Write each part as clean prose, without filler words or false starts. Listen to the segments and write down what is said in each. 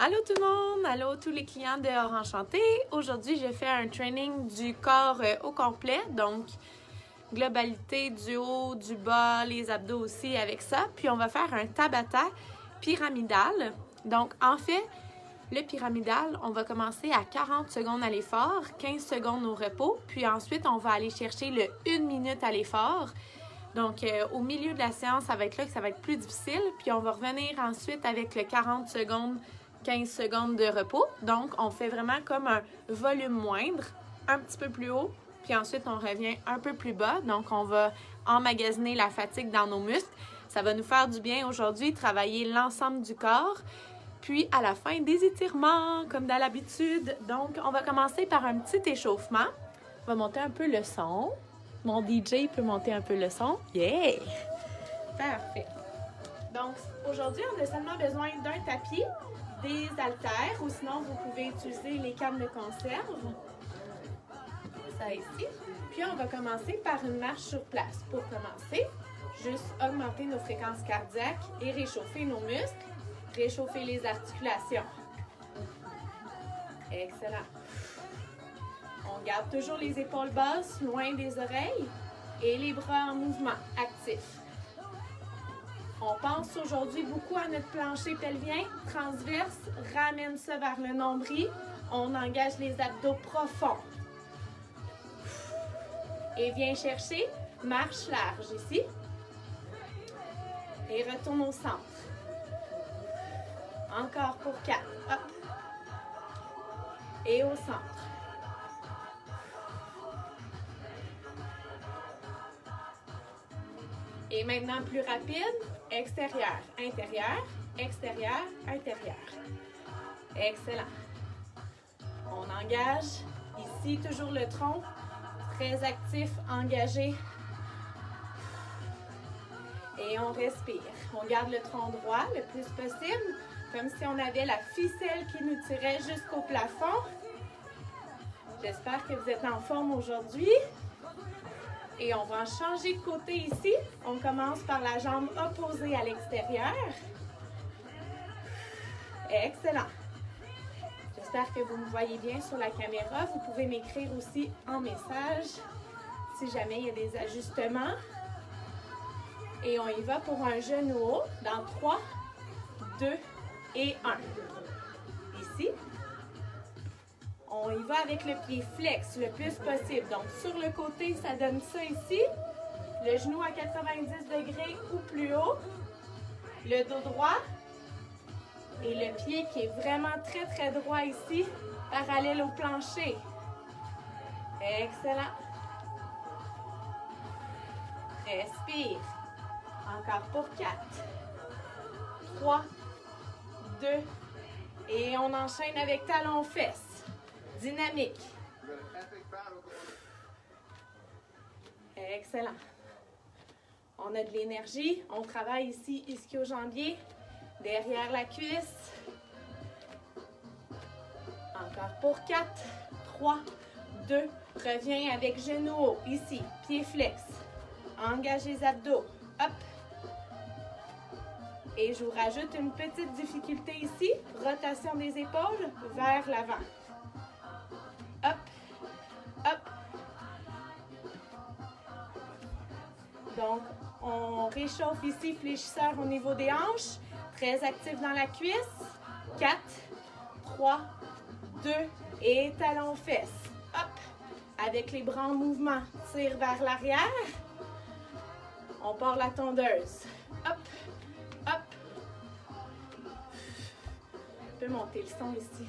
Allô tout le monde, allô tous les clients de Orange Santé. Aujourd'hui, je fais un training du corps au complet, donc globalité du haut, du bas, les abdos aussi avec ça. Puis on va faire un Tabata pyramidal. Donc en fait, le pyramidal, on va commencer à 40 secondes à l'effort, 15 secondes au repos, puis ensuite on va aller chercher le 1 minute à l'effort. Donc, au milieu de la séance, ça va être là que ça va être plus difficile. Puis, on va revenir ensuite avec le 40 secondes, 15 secondes de repos. Donc, on fait vraiment comme un volume moindre, un petit peu plus haut. Puis ensuite, on revient un peu plus bas. Donc, on va emmagasiner la fatigue dans nos muscles. Ça va nous faire du bien aujourd'hui, travailler l'ensemble du corps. Puis, à la fin, des étirements, comme dans l'habitude. Donc, on va commencer par un petit échauffement. On va monter un peu le son. Mon DJ peut monter un peu le son. Yeah! Parfait. Donc, aujourd'hui, on a seulement besoin d'un tapis, des haltères, ou sinon, vous pouvez utiliser les cannes de conserve. Ça ici. Puis, on va commencer par une marche sur place. Pour commencer, juste augmenter nos fréquences cardiaques et réchauffer nos muscles, réchauffer les articulations. Excellent. On garde toujours les épaules basses, loin des oreilles et les bras en mouvement, actifs. On pense aujourd'hui beaucoup à notre plancher pelvien, transverse, ramène ça vers le nombril. On engage les abdos profonds. Et viens chercher, marche large ici. Et retourne au centre. Encore pour 4. Hop. Et au centre. Et maintenant, plus rapide, extérieur, intérieur, extérieur, intérieur. Excellent. On engage. Ici, toujours le tronc. Très actif, engagé. Et on respire. On garde le tronc droit le plus possible, comme si on avait la ficelle qui nous tirait jusqu'au plafond. J'espère que vous êtes en forme aujourd'hui. Et on va changer de côté ici. On commence par la jambe opposée à l'extérieur. Excellent. J'espère que vous me voyez bien sur la caméra. Vous pouvez m'écrire aussi en message si jamais il y a des ajustements. Et on y va pour un genou haut dans 3, 2 et 1. Ici. On y va avec le pied flex le plus possible. Donc, sur le côté, ça donne ça ici. Le genou à 90 degrés ou plus haut. Le dos droit. Et le pied qui est vraiment très, très droit ici, parallèle au plancher. Excellent. Respire. Encore pour 4, 3, 2, et on enchaîne avec talons-fesses. Dynamique. Excellent. On a de l'énergie. On travaille ici, ischio-jambier, derrière la cuisse. Encore pour 4, 3, 2. Reviens avec genou haut, ici, pied flex. Engage les abdos. Hop. Et je vous rajoute une petite difficulté ici. Rotation des épaules vers l'avant. Hop, hop. Donc, on réchauffe ici, fléchisseur au niveau des hanches. Très actif dans la cuisse. 4, 3, 2 et talons fesses. Hop, avec les bras en mouvement. Tire vers l'arrière. On part la tondeuse. Hop, hop. Je peux monter le son ici.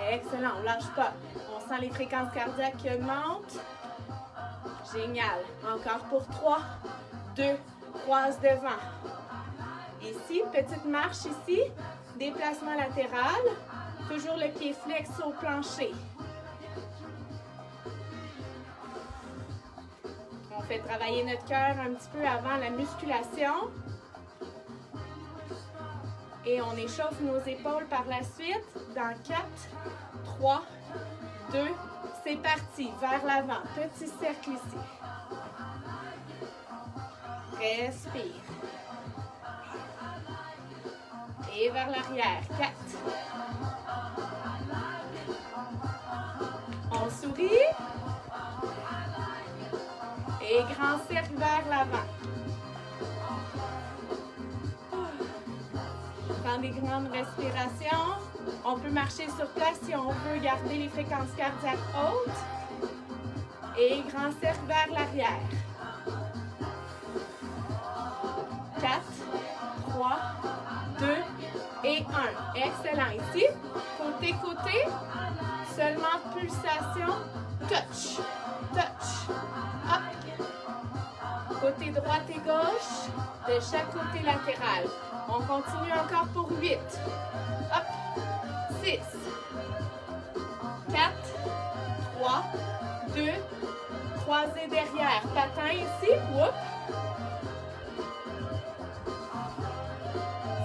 Excellent, on ne lâche pas. On sent les fréquences cardiaques qui augmentent. Génial. Encore pour 3, 2, croise devant. Ici, petite marche ici. Déplacement latéral. Toujours le pied flex au plancher. On fait travailler notre cœur un petit peu avant la musculation. Et on échauffe nos épaules par la suite. Dans 4, 3, 2, c'est parti. Vers l'avant. Petit cercle ici. Respire. Et vers l'arrière. 4. On sourit. Et grand cercle vers l'avant. Prends des grandes respirations. On peut marcher sur place si on veut garder les fréquences cardiaques hautes. Et grand cercle vers l'arrière. 4, 3, 2 et 1. Excellent. Ici, côté, seulement pulsation. Touch, touch. Hop. Côté droite et gauche, de chaque côté latéral. On continue encore pour 8. Hop. 6, 4, 3, 2, croisez derrière. Patin ici. Whoop.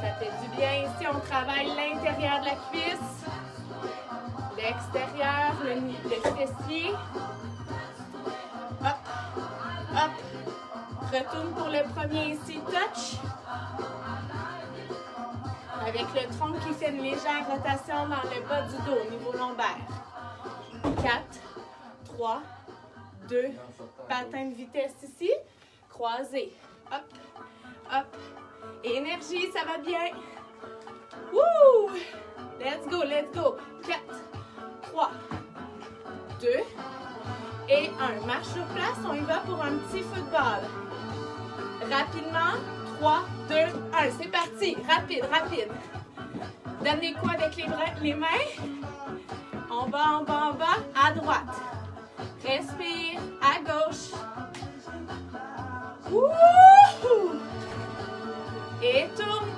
Ça fait du bien ici. On travaille l'intérieur de la cuisse, l'extérieur, le fessier. Hop, hop. Retourne pour le premier ici. Touch. Avec le tronc qui fait une légère rotation dans le bas du dos au niveau lombaire. 4, 3, 2, patin de vitesse ici. Croisé. Hop, hop. Énergie, ça va bien. Wouh! Let's go, let's go. 4, 3, 2 et 1. Marche sur place, on y va pour un petit football. Rapidement, 3, 2, 1. C'est parti. Rapide, rapide. Donne les coudes avec les mains. En bas, en bas, en bas. À droite. Respire. À gauche. Wouhou! Et tourne.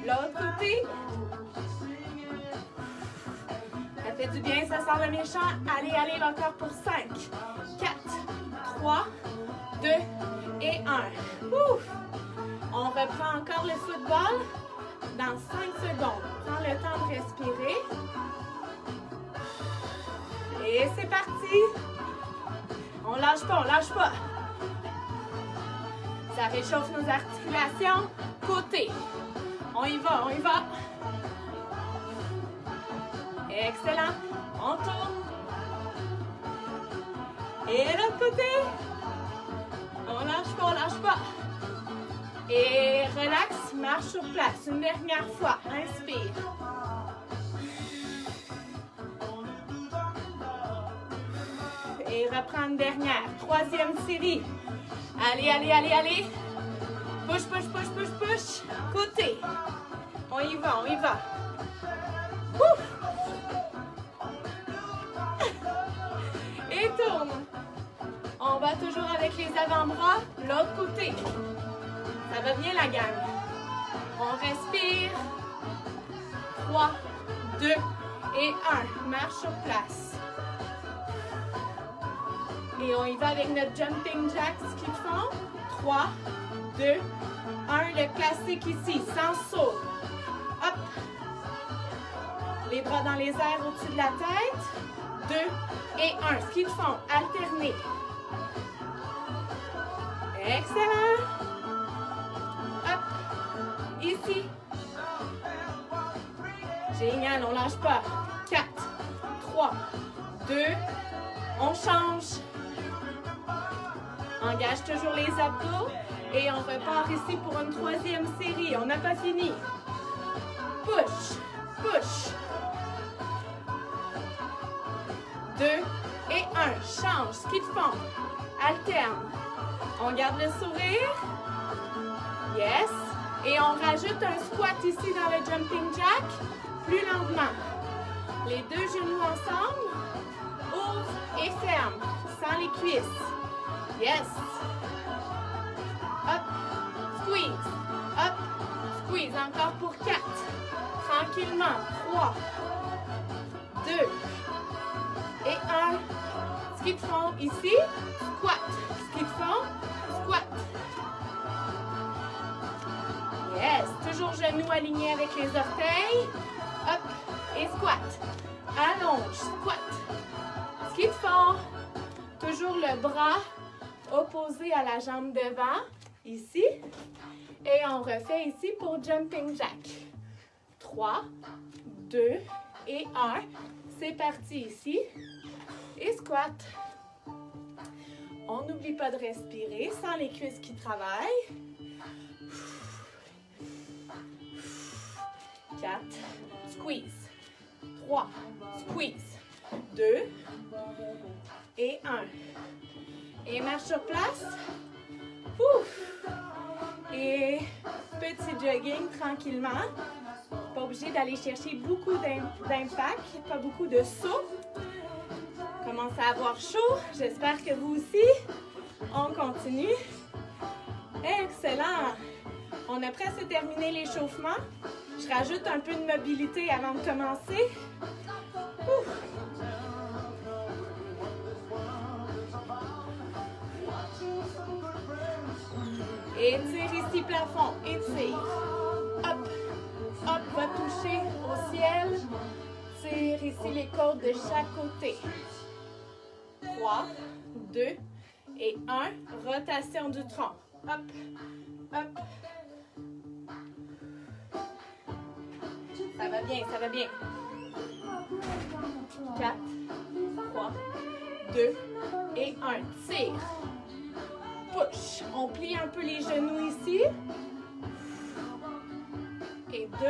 L'autre côté. Ça fait du bien, ça sent le méchant. Allez, allez, encore pour 5, 4, 3, 2 et 1. Ouf. On reprend encore le football dans 5 secondes. Prends le temps de respirer. Et c'est parti. On lâche pas, on lâche pas. Ça réchauffe nos articulations. Côté. On y va, on y va. Excellent. On tourne. Et l'autre côté. On lâche pas, on lâche pas. Et relax, marche sur place. Une dernière fois. Inspire. Et reprends une dernière. 3e série. Allez, allez, allez, allez. Push, push, push, push, push. Côté. On y va, on y va. Ouf. Et tourne. On va toujours avec les avant-bras. L'autre côté. Ça va bien la gang. On respire. 3, 2 et 1. Marche sur place. Et on y va avec notre jumping jack, ce qu'ils font. 3, 2, 1. Le classique ici, sans saut. Hop. Les bras dans les airs au-dessus de la tête. 2 et 1. Ce qu'ils font, alterner. Excellent. Hop. Ici. Génial, on lâche pas. 4, 3, 2. On change. Engage toujours les abdos. Et on repart ici pour une 3e série. On n'a pas fini. Push, push. 2 et 1. Change. Ce qu'ils font. Alterne. On garde le sourire. Yes. Et on rajoute un squat ici dans le jumping jack. Plus lentement. Les 2 genoux ensemble. Ouvre et ferme. Sans les cuisses. Yes. Hop. Squeeze. Hop. Squeeze. Encore pour 4. Tranquillement. 3, 2 et 1. Ce qu'ils font ici. Squat. Ce qu'ils font. Squat. Yes. Toujours genoux alignés avec les orteils. Hop. Et squat. Allonge. Squat. Ce qu'ils font. Toujours le bras opposé à la jambe devant. Ici. Et on refait ici pour jumping jack. 3, 2 et 1. C'est parti ici. Et squat. On n'oublie pas de respirer sans les cuisses qui travaillent. 4, squeeze. 3, squeeze. 2 et 1. Et marche sur place. Ouf. Et petit jogging tranquillement. Pas obligé d'aller chercher beaucoup d'impact, pas beaucoup de sauts. Commence à avoir chaud. J'espère que vous aussi. On continue. Excellent. On a presque terminé l'échauffement. Je rajoute un peu de mobilité avant de commencer. Ouf. Étire ici plafond. Étire. Hop. Hop, va toucher au ciel. Tire ici les côtes de chaque côté. 3, 2 et 1. Rotation du tronc. Hop, hop. Ça va bien, ça va bien. 4, 3, 2 et 1. Tire. Push. On plie un peu les genoux ici. Et 2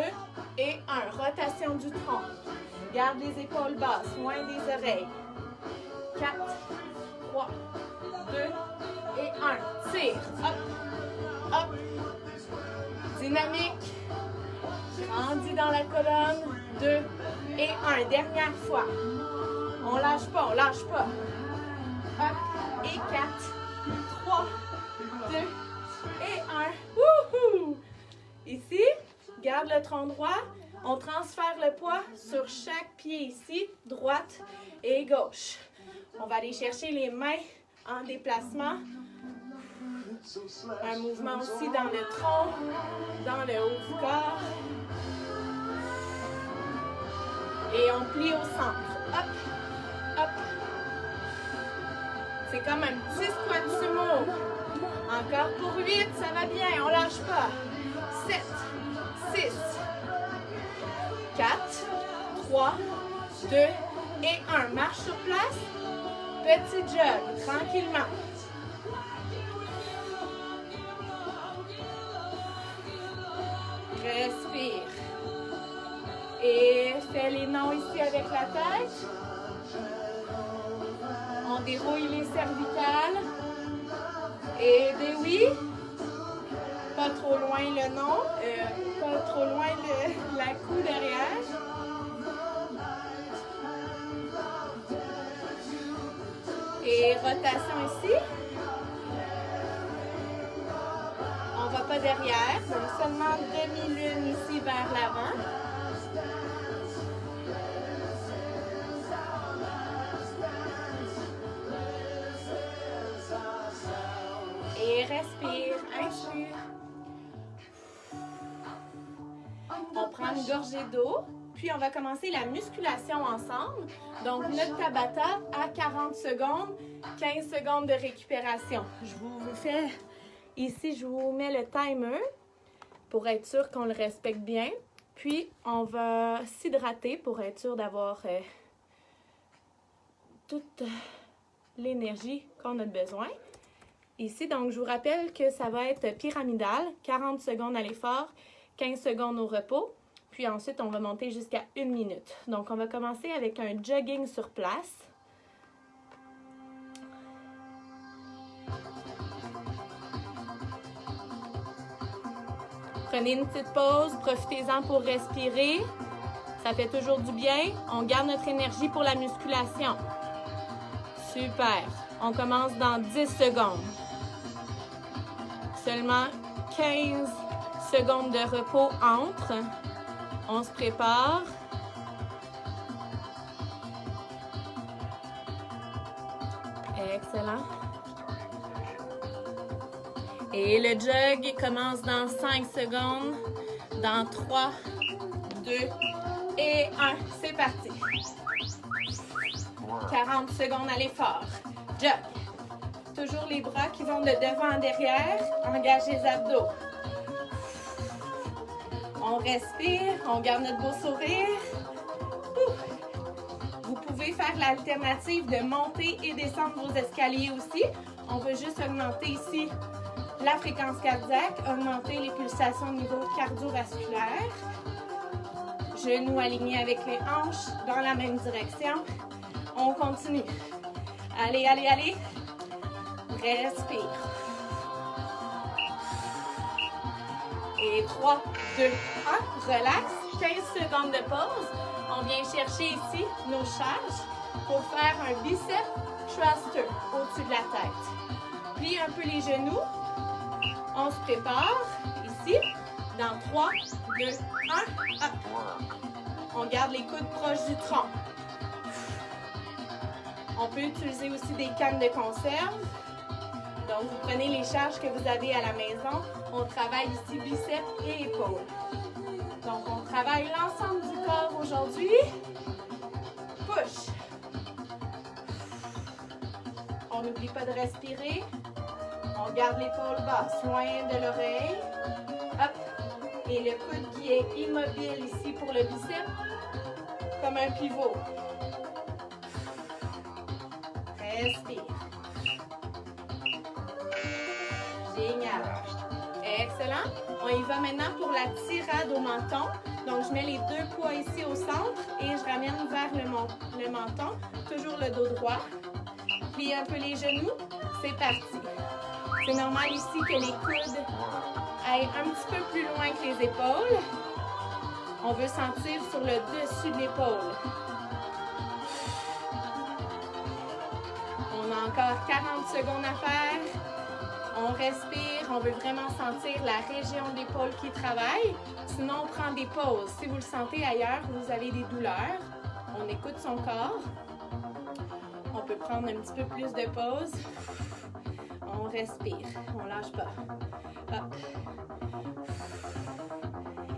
et 1. Rotation du tronc. Garde les épaules basses, loin des oreilles. 4, 3, 2 et 1. Tire. Hop, hop. Dynamique. Grandis dans la colonne. 2 et 1. Dernière fois. On lâche pas, on lâche pas. Hop. Et 4, 3, 2 et 1. Wouhou! Ici, garde le tronc droit. On transfère le poids sur chaque pied ici, droite et gauche. On va aller chercher les mains en déplacement. Un mouvement aussi dans le tronc, dans le haut du corps. Et on plie au centre. Hop, hop. C'est comme un petit squat sumo. Encore pour 8, ça va bien, on lâche pas. 7, 6, 4, 3, 2 et 1. Marche sur place. Petit jog, tranquillement. Respire. Et fais les noms ici avec la tête. On dérouille les cervicales. Et des oui. Pas trop loin le nom. Pas trop loin la cou derrière. Et rotation ici. On va pas derrière, donc seulement demi-lune ici vers l'avant. Et respire, inspire. On prend une gorgée d'eau, puis on va commencer la musculation ensemble. Donc notre Tabata à 40 secondes, 15 secondes de récupération. Je vous fais ici, je vous mets le timer pour être sûr qu'on le respecte bien. Puis on va s'hydrater pour être sûr d'avoir toute l'énergie qu'on a besoin. Ici, donc, je vous rappelle que ça va être pyramidal, 40 secondes à l'effort, 15 secondes au repos, puis ensuite, on va monter jusqu'à 1 minute. Donc, on va commencer avec un jogging sur place. Prenez une petite pause, profitez-en pour respirer. Ça fait toujours du bien. On garde notre énergie pour la musculation. Super. On commence dans 10 secondes. Seulement 15 secondes de repos entre. On se prépare. Excellent. Et le jog commence dans 5 secondes. Dans 3, 2 et 1. C'est parti. 40 secondes à l'effort. Jog. Toujours les bras qui vont de devant en derrière. Engage les abdos. On respire, on garde notre beau sourire. Vous pouvez faire l'alternative de monter et descendre vos escaliers aussi. On va juste augmenter ici la fréquence cardiaque, augmenter les pulsations au niveau cardiovasculaire. Genoux alignés avec les hanches dans la même direction. On continue. Allez, allez, allez. Respire. Et 3, 2, 1. Relax. 15 secondes de pause. On vient chercher ici nos charges pour faire un bicep thruster au-dessus de la tête. Plie un peu les genoux. On se prépare ici. Dans 3, 2, 1. Hop. On garde les coudes proches du tronc. On peut utiliser aussi des cannes de conserve. Donc, vous prenez les charges que vous avez à la maison. On travaille ici biceps et épaules. Donc, on travaille l'ensemble du corps aujourd'hui. Push. On n'oublie pas de respirer. On garde l'épaule basse, loin de l'oreille. Hop. Et le coude qui est immobile ici pour le bicep, comme un pivot. Respire. Génial. Excellent. On y va maintenant pour la tirade au menton. Donc, je mets les deux poids ici au centre et je ramène vers le menton. Toujours le dos droit. Plie un peu les genoux. C'est parti. C'est normal ici que les coudes aillent un petit peu plus loin que les épaules. On veut sentir sur le dessus de l'épaule. On a encore 40 secondes à faire. On respire, on veut vraiment sentir la région de l'épaule qui travaille. Sinon, on prend des pauses. Si vous le sentez ailleurs, vous avez des douleurs, on écoute son corps. On peut prendre un petit peu plus de pause. On respire, on lâche pas. Hop.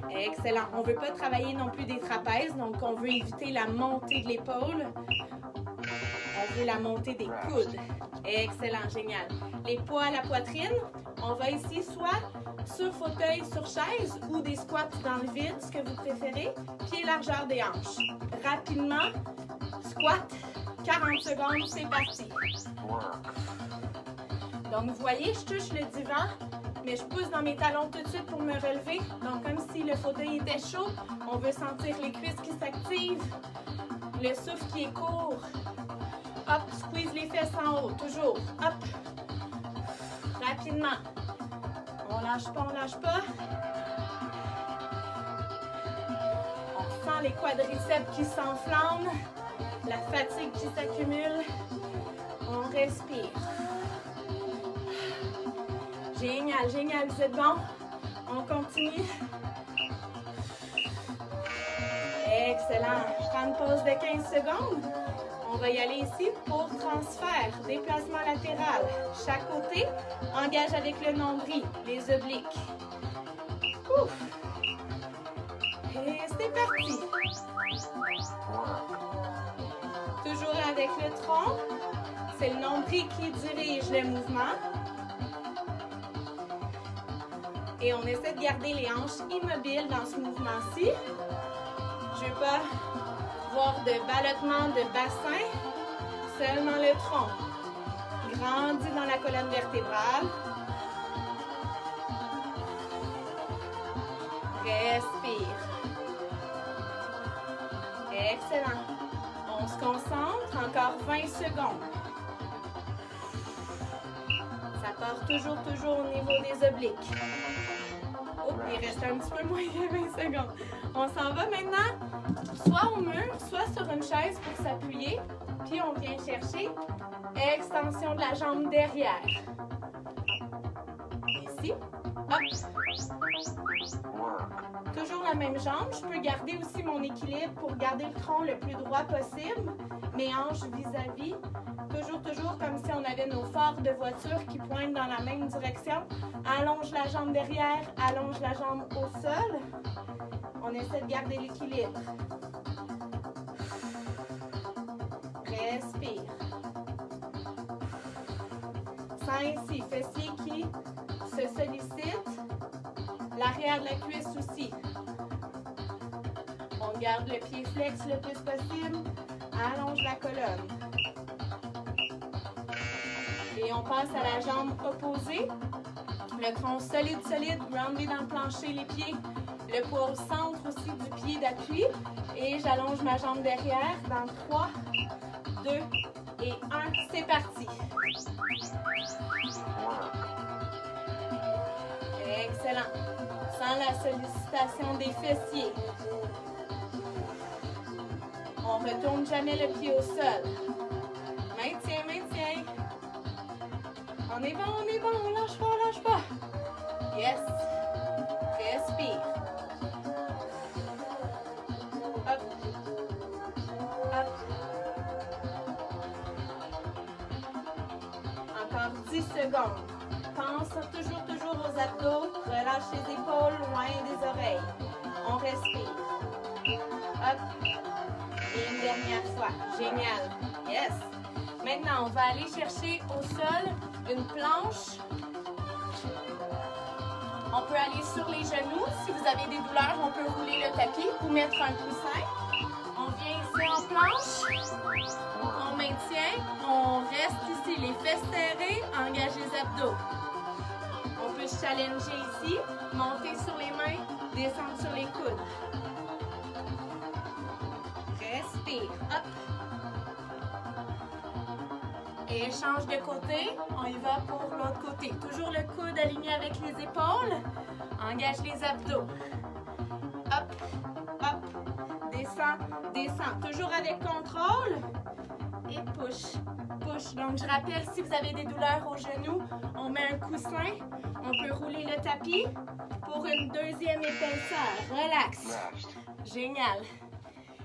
Excellent. On ne veut pas travailler non plus des trapèzes, donc on veut éviter la montée de l'épaule. On veut la montée des coudes. Excellent, génial. Les poids à la poitrine, on va ici soit sur fauteuil, sur chaise ou des squats dans le vide, ce que vous préférez. Pied largeur des hanches. Rapidement, squat, 40 secondes, c'est parti. Donc, vous voyez, je touche le divan, mais je pousse dans mes talons tout de suite pour me relever. Donc, comme si le fauteuil était chaud, on veut sentir les cuisses qui s'activent, le souffle qui est court. Hop, squeeze les fesses en haut, toujours. Hop. Rapidement. On lâche pas, on lâche pas. On sent les quadriceps qui s'enflamment, la fatigue qui s'accumule. On respire. Génial, génial, vous êtes bon. On continue. Excellent. Je prends une pause de 15 secondes. On va y aller ici pour transfert, déplacement latéral. Chaque côté, engage avec le nombril, les obliques. Ouf. Et c'est parti. Toujours avec le tronc. C'est le nombril qui dirige le mouvement. Et on essaie de garder les hanches immobiles dans ce mouvement-ci. Je ne veux pas voir de ballottement de bassin, seulement le tronc. Grandit dans la colonne vertébrale. Respire. Excellent. On se concentre, encore 20 secondes. Ça part toujours au niveau des obliques. Oh, il reste un petit peu moins de 20 secondes. On s'en va maintenant, soit au mur, soit sur une chaise pour s'appuyer. Puis on vient chercher extension de la jambe derrière. Ici. Hop. Toujours la même jambe. Je peux garder aussi mon équilibre pour garder le tronc le plus droit possible. Mes hanches vis-à-vis. Toujours comme si on avait nos phares de voiture qui pointent dans la même direction. Allonge la jambe derrière, allonge la jambe au sol. On essaie de garder l'équilibre. Respire. Sens ici, fessier qui se sollicite. L'arrière de la cuisse aussi. On garde le pied flex le plus possible. Allonge la colonne. Et on passe à la jambe opposée. Le tronc solide, groundé dans le plancher, les pieds. Le poids au centre aussi du pied d'appui. Et j'allonge ma jambe derrière dans 3, 2 et 1. C'est parti. Excellent. Sans la sollicitation des fessiers. On ne retourne jamais le pied au sol. Maintien, maintien. On est bon, on lâche pas. Yes. Respire. Hop. Hop. Encore 10 secondes. Pense toujours aux abdos. Relâche les épaules loin des oreilles. On respire. Hop. Et une dernière fois. Génial. Yes. Maintenant, on va aller chercher au sol une planche. On peut aller sur les genoux. Si vous avez des douleurs, on peut rouler le tapis ou mettre un coussin. On vient ici en planche. On maintient. On reste ici, les fesses serrées. Engage les abdos. On peut se challenger ici. Monter sur les mains. Descendre sur les coudes. Respire. Hop. Et change de côté. On y va pour l'autre côté. Toujours le coude aligné avec les épaules. Engage les abdos. Hop, hop. Descend, descend. Toujours avec contrôle. Et push, push. Donc, je rappelle, si vous avez des douleurs aux genoux, on met un coussin. On peut rouler le tapis pour une deuxième épaisseur. Relax. Génial.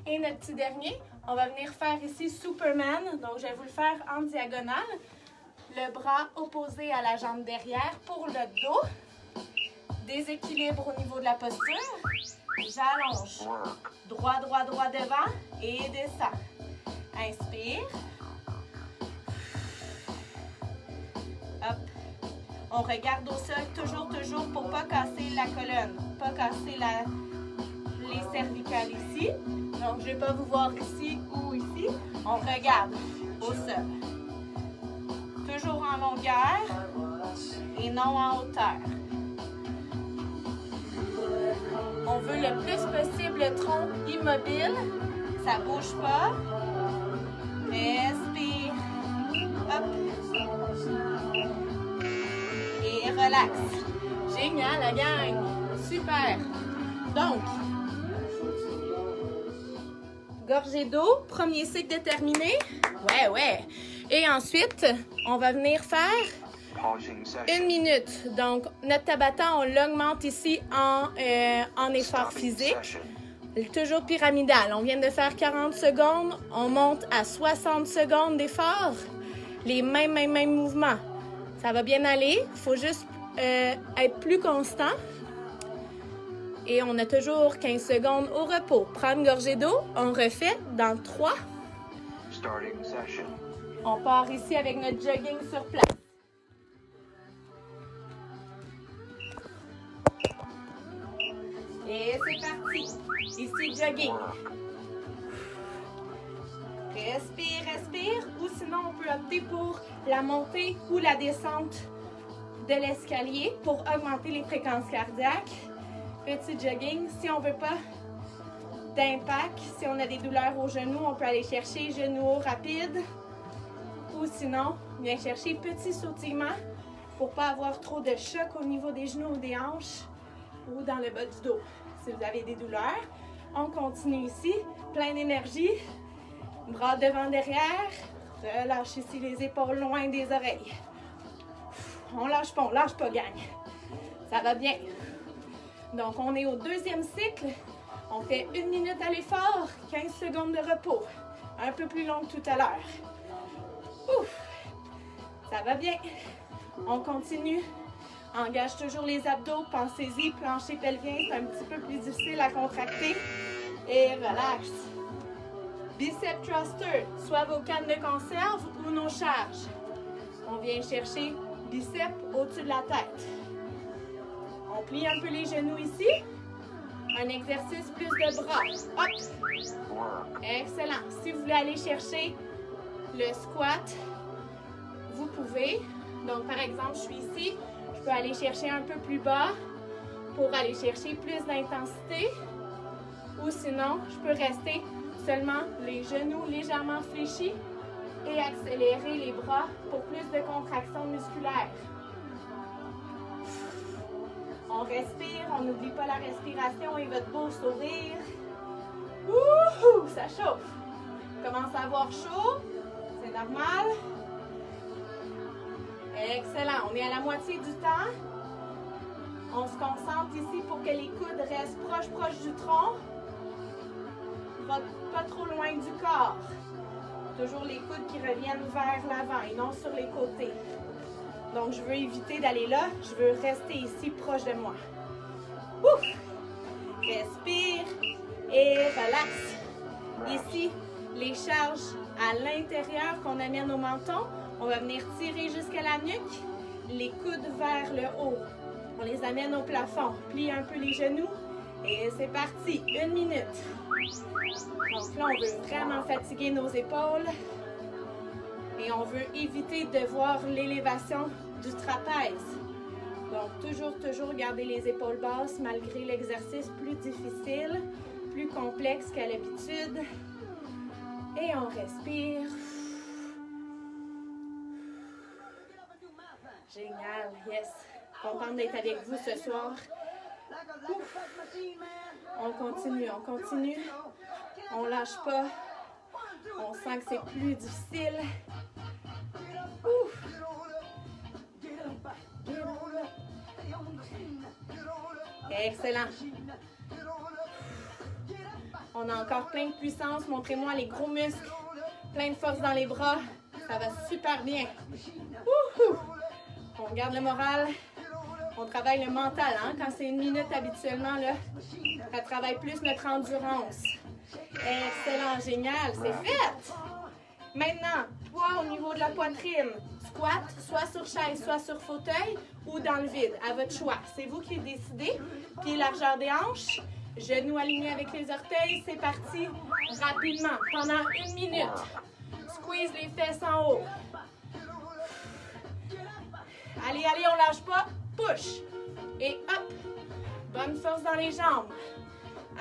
Et notre petit dernier, on va venir faire ici Superman. Donc, je vais vous le faire en diagonale. Le bras opposé à la jambe derrière pour le dos. Déséquilibre au niveau de la posture. J'allonge. Droit, droit, droit devant et descend. Inspire. Hop. On regarde au sol toujours pour ne pas casser la colonne, pas casser les cervicales ici. Donc, je ne vais pas vous voir ici ou ici. On regarde au sol. Toujours en longueur et non en hauteur. On veut le plus possible le tronc immobile. Ça ne bouge pas. Respire. Hop. Et relax. Génial, la gang. Super. Donc, gorgée d'eau. Premier cycle de terminé. Ouais. Et ensuite, on va venir faire 1 minute. Donc, notre Tabata, on l'augmente ici en effort physique. Toujours pyramidal. On vient de faire 40 secondes. On monte à 60 secondes d'effort. Les mêmes mouvements. Ça va bien aller. Il faut juste être plus constant. Et on a toujours 15 secondes au repos. Prendre une gorgée d'eau. On refait dans 3. On part ici avec notre jogging sur place. Et c'est parti. Ici, jogging. Respire. Ou sinon, on peut opter pour la montée ou la descente de l'escalier pour augmenter les fréquences cardiaques. Petit jogging. Si on ne veut pas d'impact, si on a des douleurs aux genoux, on peut aller chercher genoux hauts rapides. Ou sinon, bien chercher petit sautillement pour ne pas avoir trop de choc au niveau des genoux ou des hanches ou dans le bas du dos. Si vous avez des douleurs, on continue ici. Plein d'énergie. Bras devant, derrière. Relâche ici les épaules loin des oreilles. On lâche pas, gang. Ça va bien. Donc, on est au deuxième cycle. On fait 1 minute à l'effort, 15 secondes de repos. Un peu plus long que tout à l'heure. Ouf! Ça va bien. On continue. Engage toujours les abdos. Pensez-y, plancher pelvien, c'est un petit peu plus difficile à contracter. Et relax. Bicep thruster, soit vos cannes de conserve ou nos charges. On vient chercher biceps au-dessus de la tête. On plie un peu les genoux ici. Un exercice plus de bras. Hop! Excellent. Si vous voulez aller chercher le squat, vous pouvez. Donc, par exemple, je suis ici. Je peux aller chercher un peu plus bas pour aller chercher plus d'intensité. Ou sinon, je peux rester seulement les genoux légèrement fléchis et accélérer les bras pour plus de contraction musculaire. On respire, on n'oublie pas la respiration et votre beau sourire. Wouhou, ça chauffe. Commence à avoir chaud, c'est normal. Excellent, on est à la moitié du temps. On se concentre ici pour que les coudes restent proches du tronc. Pas trop loin du corps. Toujours les coudes qui reviennent vers l'avant et non sur les côtés. Donc, je veux éviter d'aller là. Je veux rester ici proche de moi. Ouf! Respire et relaxe. Ici, les charges à l'intérieur qu'on amène au menton. On va venir tirer jusqu'à la nuque. Les coudes vers le haut. On les amène au plafond. Plie un peu les genoux. Et c'est parti. 1 minute. Donc là, on veut vraiment fatiguer nos épaules. Et on veut éviter de voir l'élévation du trapèze. Donc, toujours garder les épaules basses malgré l'exercice plus difficile, plus complexe qu'à l'habitude. Et on respire. Génial, yes. Contente d'être avec vous ce soir. Ouf. On continue. On lâche pas. On sent que c'est plus difficile. Ouf. Excellent. On a encore plein de puissance. Montrez-moi les gros muscles. Plein de force dans les bras. Ça va super bien. Wouhou. On garde le moral. On travaille le mental. Hein? Quand c'est 1 minute habituellement, là, ça travaille plus notre endurance. Excellent, génial. C'est fait. Maintenant, poids au niveau de la poitrine. Squat, soit sur chaise, soit sur fauteuil ou dans le vide, à votre choix. C'est vous qui décidez. Pieds largeur des hanches, genoux alignés avec les orteils. C'est parti rapidement, pendant 1 minute. Squeeze les fesses en haut. Allez, on lâche pas. Push. Et hop. Bonne force dans les jambes.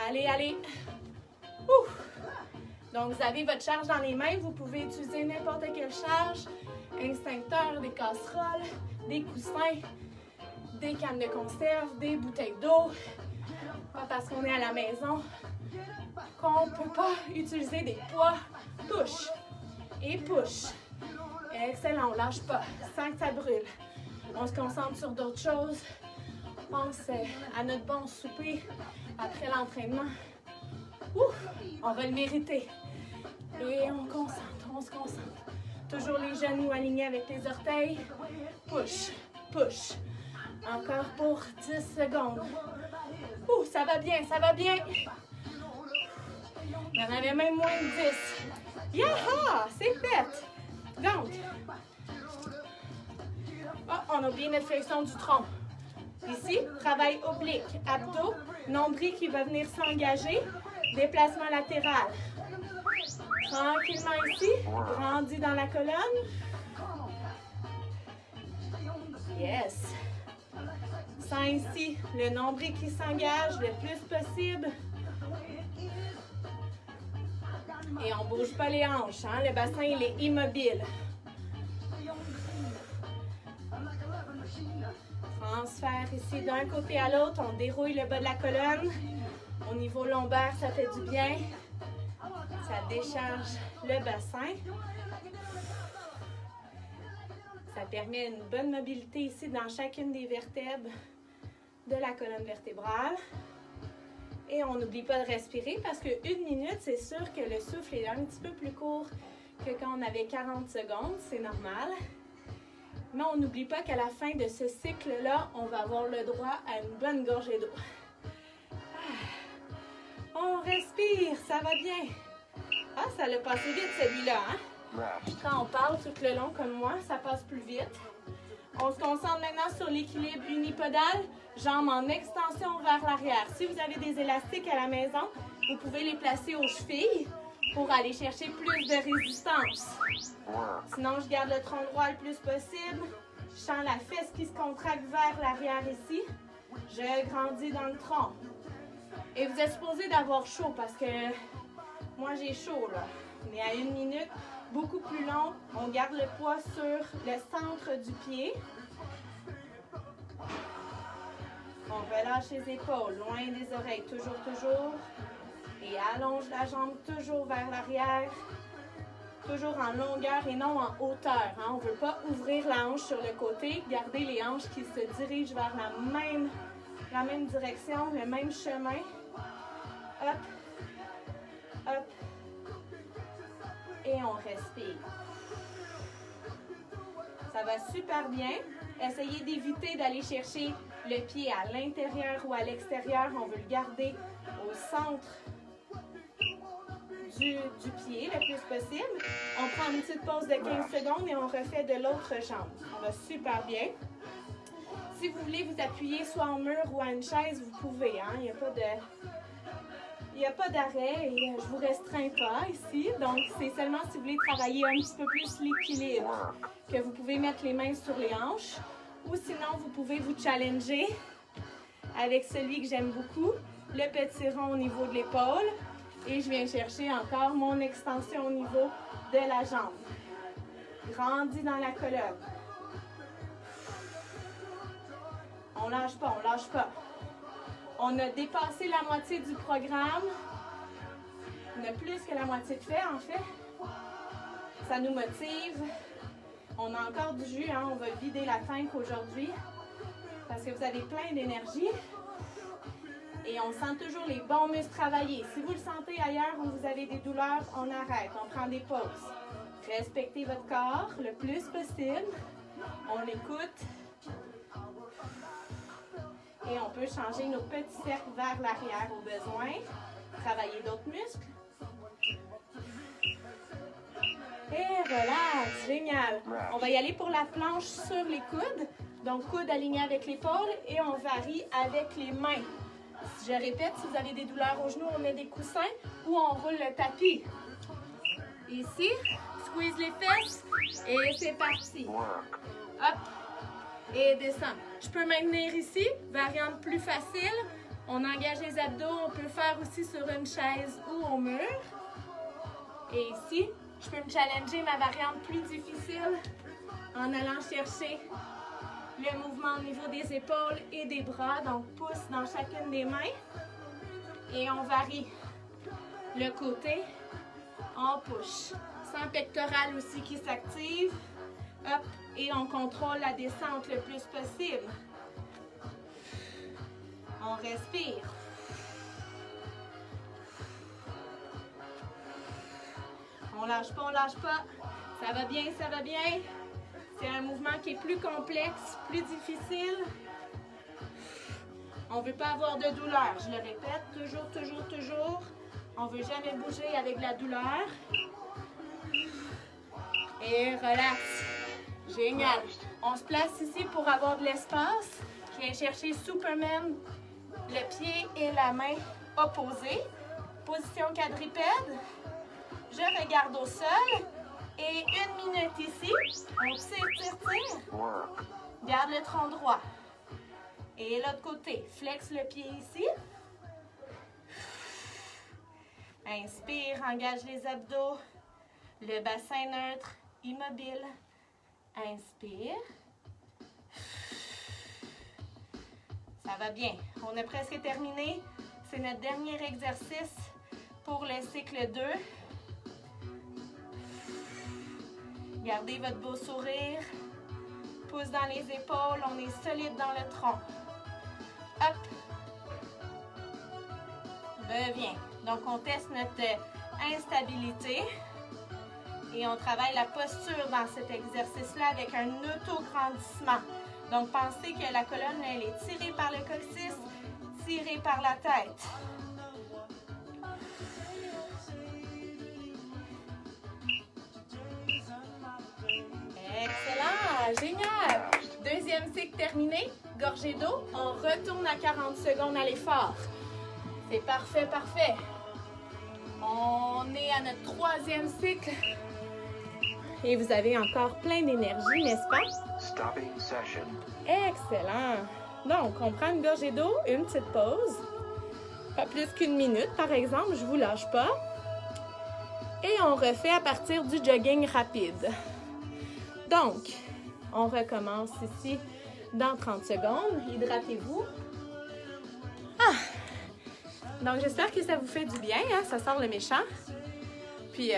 Allez. Ouf. Donc, vous avez votre charge dans les mains. Vous pouvez utiliser n'importe quelle charge. Extincteur, des casseroles, des coussins, des cannes de conserve, des bouteilles d'eau. Pas parce qu'on est à la maison qu'on ne peut pas utiliser des poids. Push et push. Excellent, on ne lâche pas. Sans que ça brûle. On se concentre sur d'autres choses. Pense à notre bon souper après l'entraînement. On va le mériter. Et on se concentre. Toujours les genoux alignés avec les orteils. Push. Encore pour 10 secondes. Ça va bien. Il y en avait même moins de 10. Yaha! C'est fait! Donc, on a oublié notre flexion du tronc. Ici, travail oblique, abdos, nombril qui va venir s'engager, déplacement latéral. Tranquillement ici, grandis dans la colonne. Yes. Sens ici le nombril qui s'engage le plus possible. Et on ne bouge pas les hanches, hein? Le bassin il est immobile. Transfert ici d'un côté à l'autre, on dérouille le bas de la colonne. Au niveau lombaire, ça fait du bien. Ça décharge le bassin. Ça permet une bonne mobilité ici dans chacune des vertèbres de la colonne vertébrale. Et on n'oublie pas de respirer parce que 1 minute, c'est sûr que le souffle est un petit peu plus court que quand on avait 40 secondes. C'est normal. Mais on n'oublie pas qu'à la fin de ce cycle-là, on va avoir le droit à une bonne gorgée d'eau. On respire, ça va bien. Ça l'a passé vite celui-là, hein? Quand on parle tout le long comme moi, ça passe plus vite. On se concentre maintenant sur l'équilibre unipodal, jambes en extension vers l'arrière. Si vous avez des élastiques à la maison, vous pouvez les placer aux chevilles pour aller chercher plus de résistance. Sinon, je garde le tronc droit le plus possible. Je sens la fesse qui se contracte vers l'arrière ici. Je grandis dans le tronc. Et vous êtes supposé d'avoir chaud parce que moi, j'ai chaud là. On est à 1 minute. Beaucoup plus long. On garde le poids sur le centre du pied. On relâche les épaules, loin des oreilles, toujours, toujours. Et allonge la jambe toujours vers l'arrière. Toujours en longueur et non en hauteur. Hein? On ne veut pas ouvrir la hanche sur le côté. Gardez les hanches qui se dirigent vers la même direction, le même chemin. Hop, hop. Et on respire. Ça va super bien. Essayez d'éviter d'aller chercher le pied à l'intérieur ou à l'extérieur. On veut le garder au centre du pied le plus possible. On prend une petite pause de 15 secondes et on refait de l'autre jambe. Ça va super bien. Si vous voulez vous appuyer soit en mur ou à une chaise, vous pouvez. Hein? Il n'y a pas d'arrêt et je vous restreins pas ici. Donc, c'est seulement si vous voulez travailler un petit peu plus l'équilibre que vous pouvez mettre les mains sur les hanches. Ou sinon, vous pouvez vous challenger avec celui que j'aime beaucoup, le petit rond au niveau de l'épaule. Et je viens chercher encore mon extension au niveau de la jambe. Grandis dans la colonne. On lâche pas, on lâche pas. On a dépassé la moitié du programme. On a plus que la moitié de fait, en fait. Ça nous motive. On a encore du jus, hein? On va vider la tank aujourd'hui parce que vous avez plein d'énergie. Et on sent toujours les bons muscles travailler. Si vous le sentez ailleurs où vous avez des douleurs, on arrête, on prend des pauses. Respectez votre corps le plus possible. On l'écoute. Et on peut changer nos petits cercles vers l'arrière au besoin. Travailler d'autres muscles. Et relax, génial. On va y aller pour la planche sur les coudes. Donc, coudes alignés avec l'épaule et on varie avec les mains. Je répète, si vous avez des douleurs aux genoux, on met des coussins ou on roule le tapis. Ici, squeeze les fesses et c'est parti. Hop, et descend. Je peux maintenir ici, variante plus facile. On engage les abdos, on peut le faire aussi sur une chaise ou au mur. Et ici, je peux me challenger ma variante plus difficile en allant chercher le mouvement au niveau des épaules et des bras. Donc, pouce dans chacune des mains. Et on varie le côté. On push. Sans pectoral aussi qui s'active. Hop. Et on contrôle la descente le plus possible. On respire. On lâche pas, on lâche pas. Ça va bien, ça va bien. C'est un mouvement qui est plus complexe, plus difficile. On ne veut pas avoir de douleur. Je le répète, toujours, toujours, toujours. On ne veut jamais bouger avec de la douleur. Et relax. Génial. On se place ici pour avoir de l'espace. Je viens chercher Superman, le pied et la main opposés. Position quadrupède. Je regarde au sol. Et 1 minute ici. On tire, tire, tire. Garde le tronc droit. Et l'autre côté. Flex le pied ici. Inspire, engage les abdos. Le bassin neutre, immobile. Inspire. Ça va bien. On a presque terminé. C'est notre dernier exercice pour le cycle 2. Gardez votre beau sourire. Pouce dans les épaules. On est solide dans le tronc. Hop. Reviens. Donc, on teste notre instabilité. Et on travaille la posture dans cet exercice-là avec un auto-grandissement. Donc, pensez que la colonne, elle est tirée par le coccyx, tirée par la tête. Excellent! Génial! Deuxième cycle terminé, gorgée d'eau, on retourne à 40 secondes à l'effort. C'est parfait, parfait. On est à notre troisième cycle. Et vous avez encore plein d'énergie, n'est-ce pas? Stopping session. Excellent. Donc, on prend une gorgée d'eau, une petite pause. Pas plus qu'une minute, par exemple, je vous lâche pas. Et on refait à partir du jogging rapide. Donc, on recommence ici dans 30 secondes. Hydratez-vous. Donc, j'espère que ça vous fait du bien, hein? Ça sort le méchant. Puis,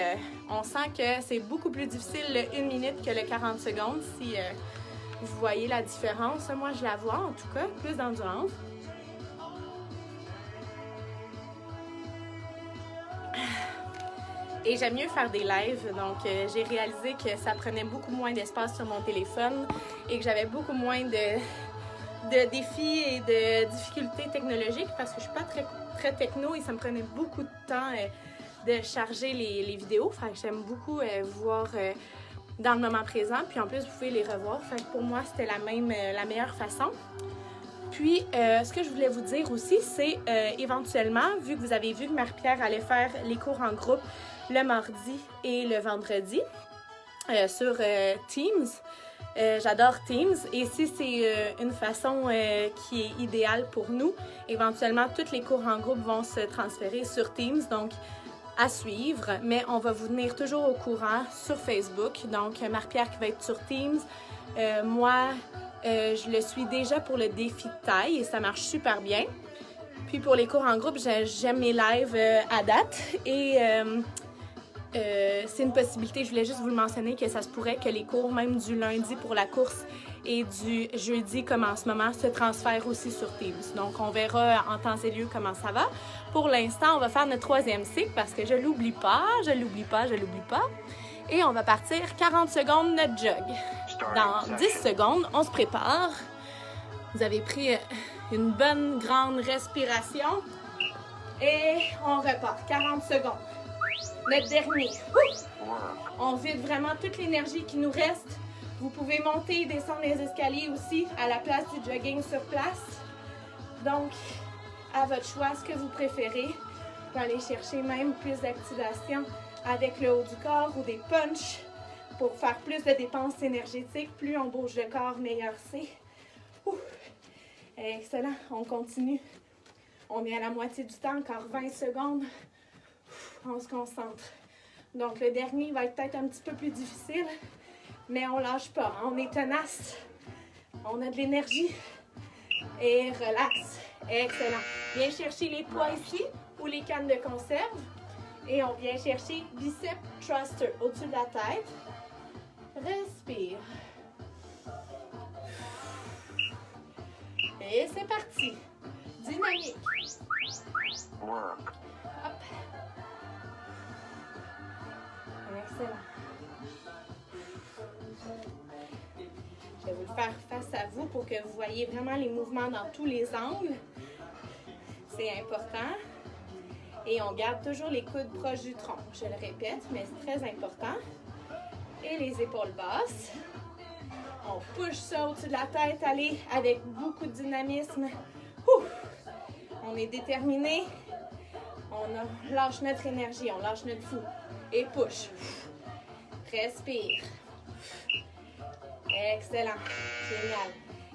on sent que c'est beaucoup plus difficile le 1 minute que le 40 secondes. Si vous voyez la différence, moi, je la vois en tout cas, plus d'endurance. Et j'aime mieux faire des lives, donc j'ai réalisé que ça prenait beaucoup moins d'espace sur mon téléphone et que j'avais beaucoup moins de défis et de difficultés technologiques parce que je suis pas très techno et ça me prenait beaucoup de temps de charger les vidéos. Fait que j'aime beaucoup voir dans le moment présent, puis en plus vous pouvez les revoir. Fait que pour moi c'était la meilleure façon. Puis, ce que je voulais vous dire aussi, c'est éventuellement, vu que vous avez vu que Marie-Pierre allait faire les cours en groupe le mardi et le vendredi sur Teams. J'adore Teams et si c'est une façon qui est idéale pour nous, éventuellement, tous les cours en groupe vont se transférer sur Teams, donc à suivre. Mais on va vous tenir toujours au courant sur Facebook. Donc, Marie-Pierre qui va être sur Teams. Moi, je le suis déjà pour le défi de taille et ça marche super bien. Puis pour les cours en groupe, j'aime mes lives à date et c'est une possibilité. Je voulais juste vous le mentionner que ça se pourrait que les cours, même du lundi pour la course et du jeudi comme en ce moment, se transfèrent aussi sur Teams. Donc on verra en temps et lieu comment ça va. Pour l'instant, on va faire notre troisième cycle parce que je l'oublie pas. Et on va partir 40 secondes notre jog. Dans 10 secondes, on se prépare. Vous avez pris une bonne grande respiration. Et on repart. 40 secondes. Notre dernier. On vide vraiment toute l'énergie qui nous reste. Vous pouvez monter et descendre les escaliers aussi à la place du jogging sur place. Donc, à votre choix, ce que vous préférez. Vous pouvez aller chercher même plus d'activation avec le haut du corps ou des punches pour faire plus de dépenses énergétiques. Plus on bouge le corps, meilleur c'est. Excellent, on continue. On est à la moitié du temps, encore 20 secondes. On se concentre. Donc le dernier va être peut-être un petit peu plus difficile, mais on lâche pas. On est tenace. On a de l'énergie. Et relax. Excellent. Viens chercher les poids ici ou les cannes de conserve. Et on vient chercher biceps thruster au-dessus de la tête. Respire. Et c'est parti. Dynamique. Work. Hop. Excellent. Je vais vous le faire face à vous pour que vous voyez vraiment les mouvements dans tous les angles. C'est important. Et on garde toujours les coudes proches du tronc. Je le répète, mais c'est très important. Et les épaules basses. On push ça au-dessus de la tête. Allez, avec beaucoup de dynamisme. On est déterminé. On lâche notre énergie, on lâche notre fou. Et push. Respire. Excellent. Génial.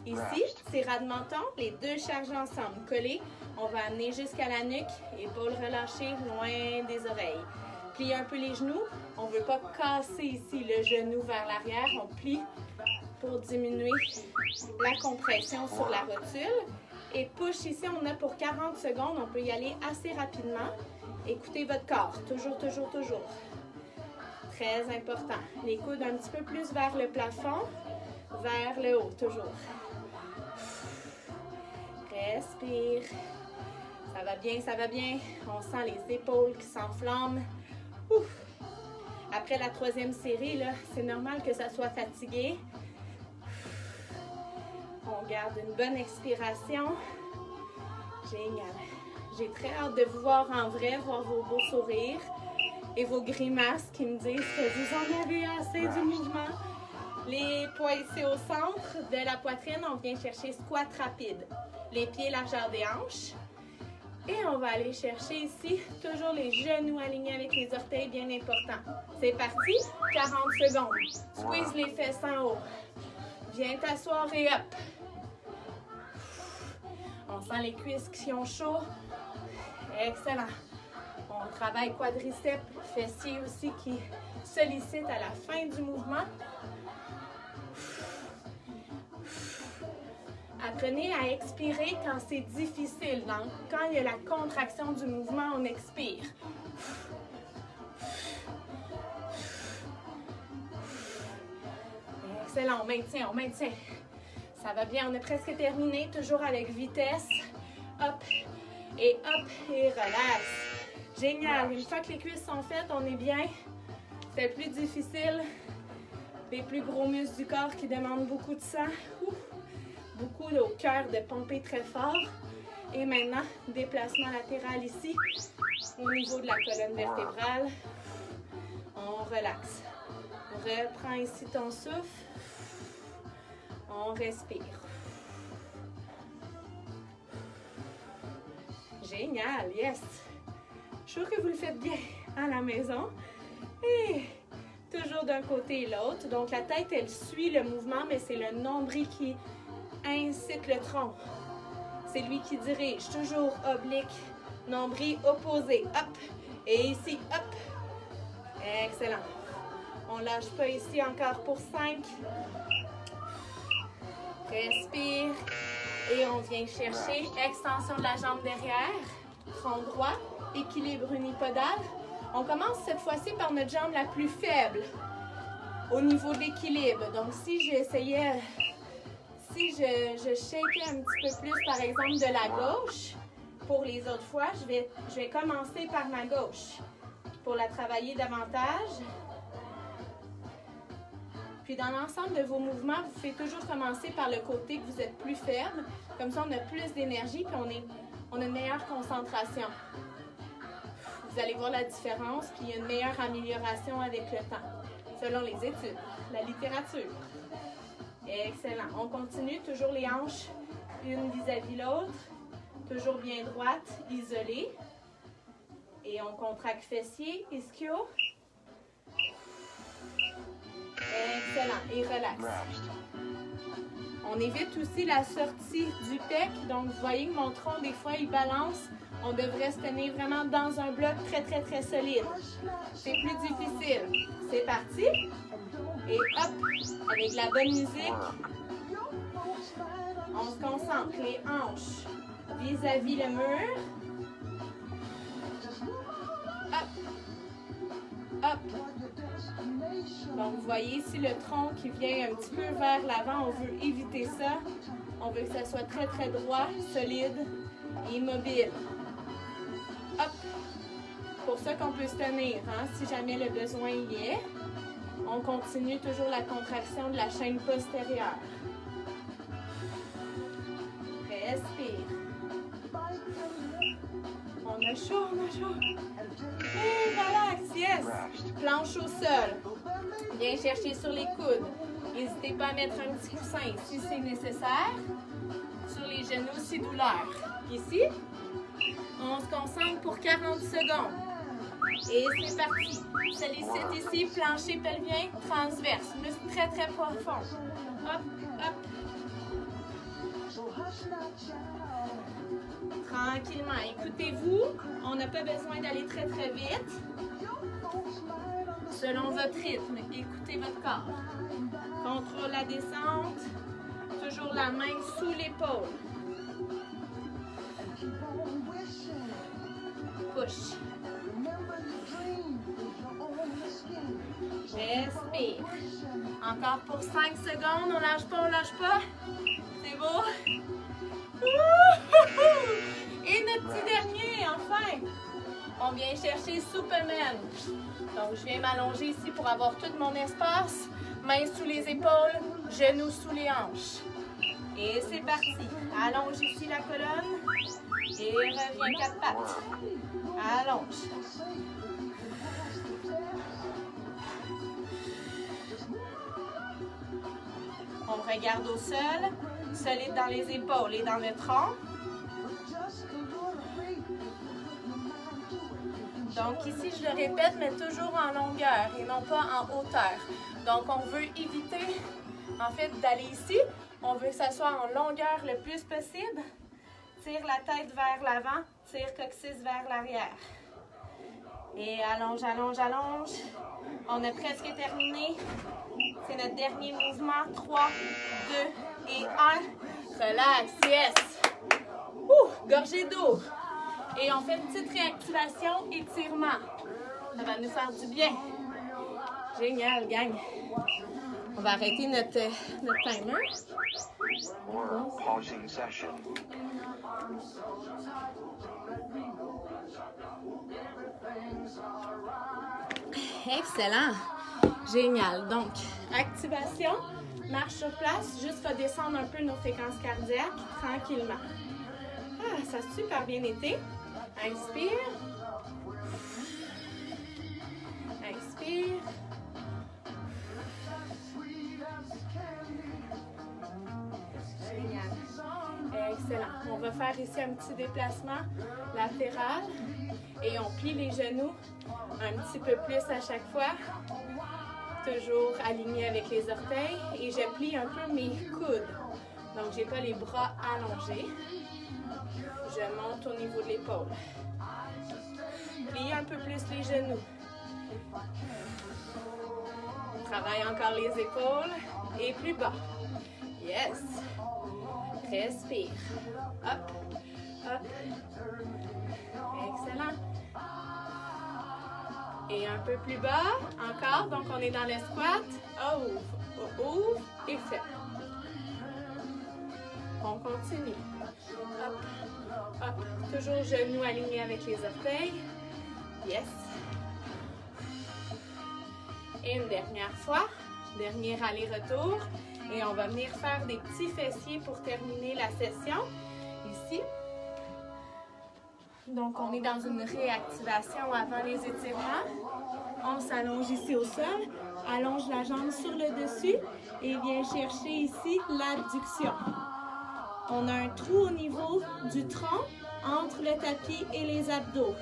Ici, tirade de menton, les deux charges ensemble, collées. On va amener jusqu'à la nuque, épaules relâchées, loin des oreilles. Plier un peu les genoux. On ne veut pas casser ici le genou vers l'arrière. On plie pour diminuer la compression sur la rotule. Et push ici, on a pour 40 secondes. On peut y aller assez rapidement. Écoutez votre corps. Toujours, toujours, toujours. Très important. Les coudes un petit peu plus vers le plafond, vers le haut, toujours. Respire. Ça va bien, ça va bien. On sent les épaules qui s'enflamment. Après la troisième série, là, c'est normal que ça soit fatigué. On garde une bonne expiration. Génial. J'ai très hâte de vous voir en vrai, voir vos beaux sourires et vos grimaces qui me disent que vous en avez assez du mouvement. Les poids ici au centre de la poitrine, on vient chercher squat rapide. Les pieds largeur des hanches. Et on va aller chercher ici, toujours les genoux alignés avec les orteils, bien important. C'est parti, 40 secondes. Squeeze les fesses en haut. Viens t'asseoir et hop. On sent les cuisses qui sont chauds. Excellent. On travaille quadriceps, fessiers aussi qui sollicitent à la fin du mouvement. Apprenez à expirer quand c'est difficile. Donc, quand il y a la contraction du mouvement, on expire. Excellent, on maintient, on maintient. Ça va bien, on est presque terminé. Toujours avec vitesse. Hop et relax. Génial. Une fois que les cuisses sont faites, on est bien. C'est plus difficile. Les plus gros muscles du corps qui demandent beaucoup de sang. Beaucoup au cœur de pomper très fort. Et maintenant, déplacement latéral ici, au niveau de la colonne vertébrale. On relaxe. Reprends ici ton souffle. On respire. Génial, yes! Je suis sûre que vous le faites bien à la maison. Et toujours d'un côté et l'autre. Donc la tête, elle suit le mouvement, mais c'est le nombril qui incite le tronc. C'est lui qui dirige. Toujours oblique, nombril opposé. Hop! Et ici, hop! Excellent. On ne lâche pas ici encore pour 5. Respire. Et on vient chercher extension de la jambe derrière, tronc droit, équilibre unipodal. On commence cette fois-ci par notre jambe la plus faible au niveau de l'équilibre. Donc si j'essayais, si je shakeais un petit peu plus par exemple de la gauche, pour les autres fois, je vais commencer par ma gauche pour la travailler davantage. Puis dans l'ensemble de vos mouvements, vous faites toujours commencer par le côté que vous êtes plus ferme. Comme ça, on a plus d'énergie puis on a une meilleure concentration. Vous allez voir la différence, puis il y a une meilleure amélioration avec le temps, selon les études, la littérature. Excellent. On continue, toujours les hanches, une vis-à-vis l'autre. Toujours bien droite, isolée. Et on contracte fessier, ischio. Excellent. Et relax. On évite aussi la sortie du pec. Donc, vous voyez que mon tronc, des fois, il balance. On devrait se tenir vraiment dans un bloc très, très, très solide. C'est plus difficile. C'est parti. Et hop, avec la bonne musique, on se concentre. Les hanches vis-à-vis le mur. Hop. Hop. Donc, vous voyez ici le tronc qui vient un petit peu vers l'avant. On veut éviter ça. On veut que ça soit très, très droit, solide et immobile. Hop. Pour ça qu'on peut se tenir, hein, si jamais le besoin y est. On continue toujours la contraction de la chaîne postérieure. Respire. On a chaud, on a chaud. Et relax, yes. Planche au sol. Viens chercher sur les coudes. N'hésitez pas à mettre un petit coussin si c'est nécessaire. Sur les genoux si douleur. Ici, on se concentre pour 40 secondes. Et c'est parti. Sollicite ici, plancher pelvien transverse. Muscle très très profond. Hop, hop. Tranquillement. Écoutez-vous. On n'a pas besoin d'aller très très vite. Selon votre rythme, écoutez votre corps. Contrôle la descente. Toujours la main sous l'épaule. Push. Respire. Encore pour 5 secondes. On lâche pas, on lâche pas. C'est beau. Et notre petit dernier, enfin. On vient chercher Superman. Donc, je viens m'allonger ici pour avoir tout mon espace. Mains sous les épaules, genoux sous les hanches. Et c'est parti. Allonge ici la colonne. Et reviens 4 pattes. Allonge. regarde au sol, solide dans les épaules et dans le tronc. Donc ici, je le répète, mais toujours en longueur et non pas en hauteur. Donc on veut éviter, en fait, d'aller ici. On veut que ça soit en longueur le plus possible. Tire la tête vers l'avant, tire coccyx vers l'arrière. Et allonge, allonge, allonge. On a presque terminé. C'est notre dernier mouvement. 3, 2 et 1. Relax, yes. Gorgée d'eau. Et on fait une petite réactivation, étirement. Ça va nous faire du bien. Génial, gang. On va arrêter notre timer. More pausing session. Excellent. Génial. Donc, activation, marche sur place, juste redescendre un peu nos fréquences cardiaques tranquillement. Ah, ça a super bien été. Inspire. Inspire. Génial. Excellent. On va faire ici un petit déplacement latéral et on plie les genoux un petit peu plus à chaque fois. Toujours aligné avec les orteils et je plie un peu mes coudes. Donc, j'ai pas les bras allongés. Je monte au niveau de l'épaule. Plie un peu plus les genoux. Travaille encore les épaules et plus bas. Yes. Respire. Hop, hop. Excellent. Et un peu plus bas. Encore. Donc, on est dans le squat. Ouvre et ferme. On continue. Hop, hop. Toujours genoux alignés avec les orteils. Yes. Et une dernière fois. Dernier aller-retour. Et on va venir faire des petits fessiers pour terminer la session. Ici. Donc, on est dans une réactivation avant les étirements. On s'allonge ici au sol. Allonge la jambe sur le dessus et viens chercher ici l'adduction. On a un trou au niveau du tronc entre le tapis et les abdos.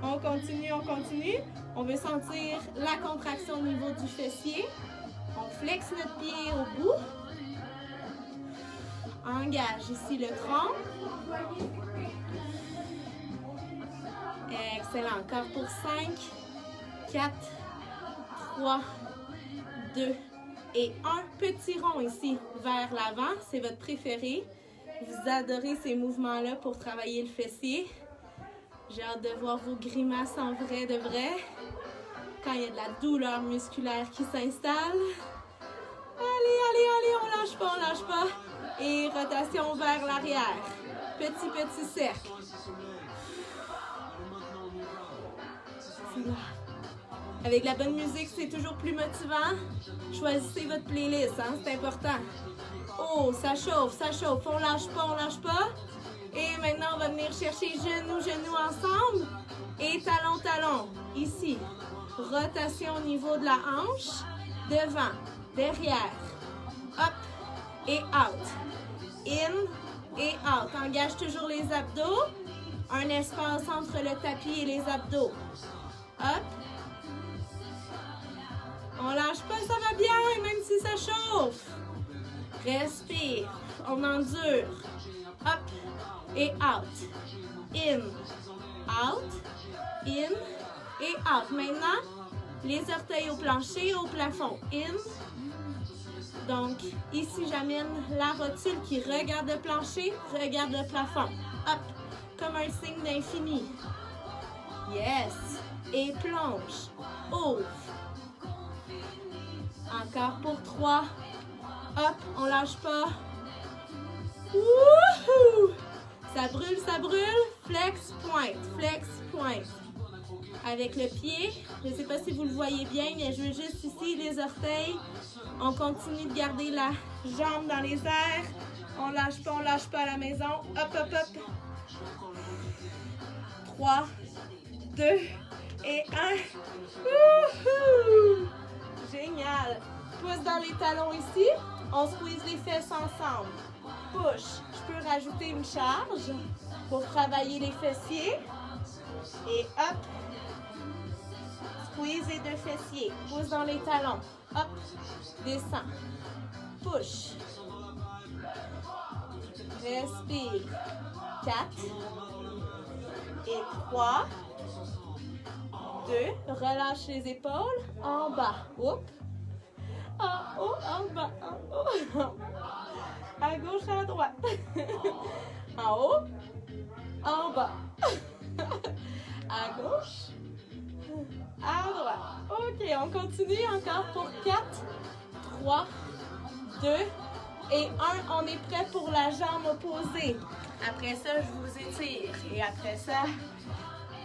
On continue, on continue. On veut sentir la contraction au niveau du fessier. On flexe notre pied au bout. Engage ici le tronc. Excellent. Encore pour 5, 4, 3, 2 et 1. Petit rond ici vers l'avant. C'est votre préféré. Vous adorez ces mouvements-là pour travailler le fessier. J'ai hâte de voir vos grimaces en vrai de vrai. Quand il y a de la douleur musculaire qui s'installe. Allez, allez, allez, on lâche pas, on lâche pas. Et rotation vers l'arrière. Petit cercle. Avec la bonne musique, c'est toujours plus motivant. Choisissez votre playlist, hein, c'est important. Oh, ça chauffe, on lâche pas, on lâche pas. Et maintenant, on va venir chercher genoux, genoux ensemble. Et talon, talon. Ici. Rotation au niveau de la hanche. Devant, derrière. Up et out. In et out. Engage toujours les abdos. Un espace entre le tapis et les abdos. Up. On lâche pas, ça va bien, même si ça chauffe. Respire. On endure. Up et out. In, out, in et out. Maintenant, les orteils au plancher, au plafond. In. Donc, ici, j'amène la rotule qui regarde le plancher, regarde le plafond. Up, comme un signe d'infini. Yes. Et plonge. Ouvre. Encore pour 3. Hop, on lâche pas. Wouhou! Ça brûle, flex, pointe. Avec le pied, je ne sais pas si vous le voyez bien, mais je veux juste ici les orteils. On continue de garder la jambe dans les airs. On lâche pas à la maison. Hop, hop, hop. 3, 2 Et 1. Wouhou! Génial. Pouce dans les talons ici. On squeeze les fesses ensemble. Push. Je peux rajouter une charge pour travailler les fessiers. Et hop. Squeeze les deux fessiers. Pouce dans les talons. Hop. Descends. Push. Respire. 4. Et 3. 2. Relâche les épaules. En bas. Oups. En haut, en bas, en haut. À gauche, à droite. En haut. En bas. À gauche. À droite. OK, on continue encore pour 4, 3, 2 et 1. On est prêt pour la jambe opposée. Après ça, je vous étire. Et après ça,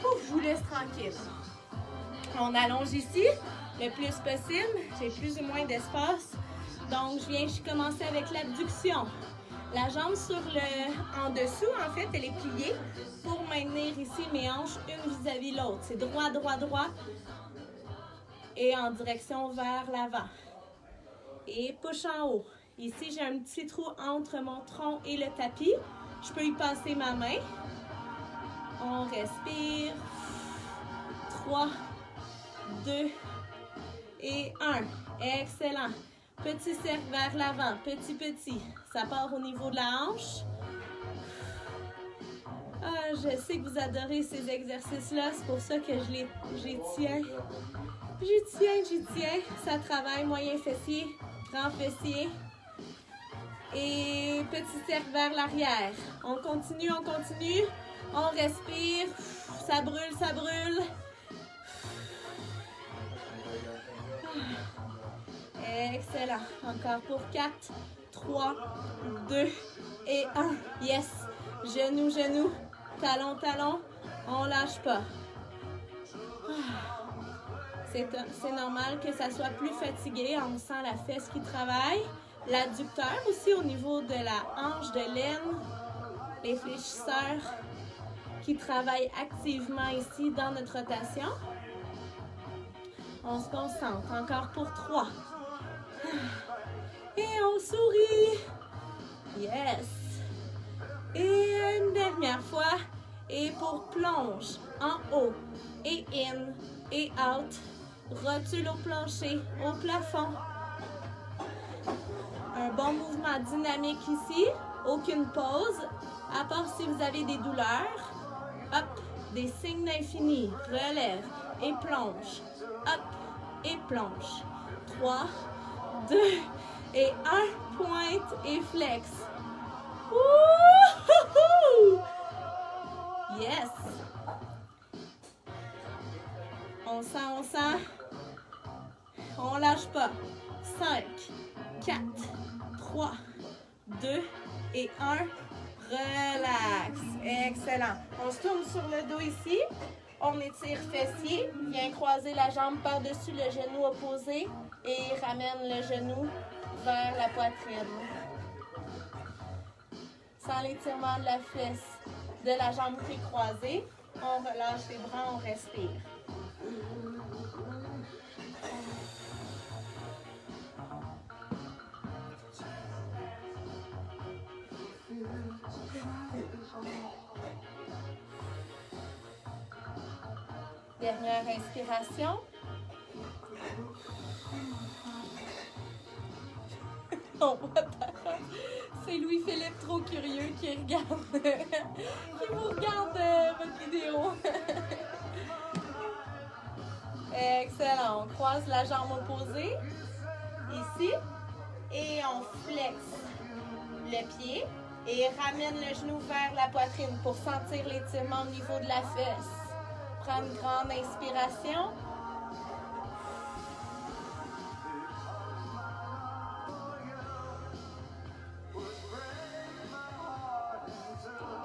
pouf, je vous laisse tranquille. On allonge ici le plus possible. J'ai plus ou moins d'espace. Donc, je commencer avec l'abduction. La jambe en dessous, en fait, elle est pliée pour maintenir ici mes hanches une vis-à-vis l'autre. C'est droit, droit, droit et en direction vers l'avant. Et push en haut. Ici, j'ai un petit trou entre mon tronc et le tapis. Je peux y passer ma main. On respire. 3, 2 et 1. Excellent. Petit cercle vers l'avant. Petit, petit. Ça part au niveau de la hanche. Ah, je sais que vous adorez ces exercices-là. C'est pour ça que j'y tiens. J'y tiens. Ça travaille moyen fessier, grand fessier. Et petit cercle vers l'arrière. On continue, on continue. On respire. Ça brûle, ça brûle. Excellent. Encore pour 4, 3, 2 et 1. Yes. Genou, genou. Talon, talon. On lâche pas. C'est normal que ça soit plus fatigué. On sent la fesse qui travaille. L'adducteur aussi au niveau de la hanche de laine. Les fléchisseurs qui travaillent activement ici dans notre rotation. On se concentre. Encore pour 3. Et on sourit. Yes. Et une dernière fois. Et pour plonge en haut et in et out. Rotule au plancher, au plafond. Un bon mouvement dynamique ici. Aucune pause. À part si vous avez des douleurs. Hop. Des signes d'infini. Relève et plonge. Hop et plonge. 3, 2 et 1. Pointe et flex. Wouhou! Yes! On sent, on sent. On lâche pas. 5, 4, 3, 2 et 1. Relax. Excellent. On se tourne sur le dos ici. On étire fessier. Viens croiser la jambe par-dessus le genou opposé et ramène le genou vers la poitrine. Sans l'étirement de la fesse, de la jambe qui est croisée, on relâche les bras, on respire. Dernière inspiration. On voit pas. C'est Louis-Philippe trop curieux qui regarde, qui vous regarde votre vidéo. Excellent. On croise la jambe opposée ici et on flexe le pied et ramène le genou vers la poitrine pour sentir l'étirement au niveau de la fesse. Prends une grande inspiration.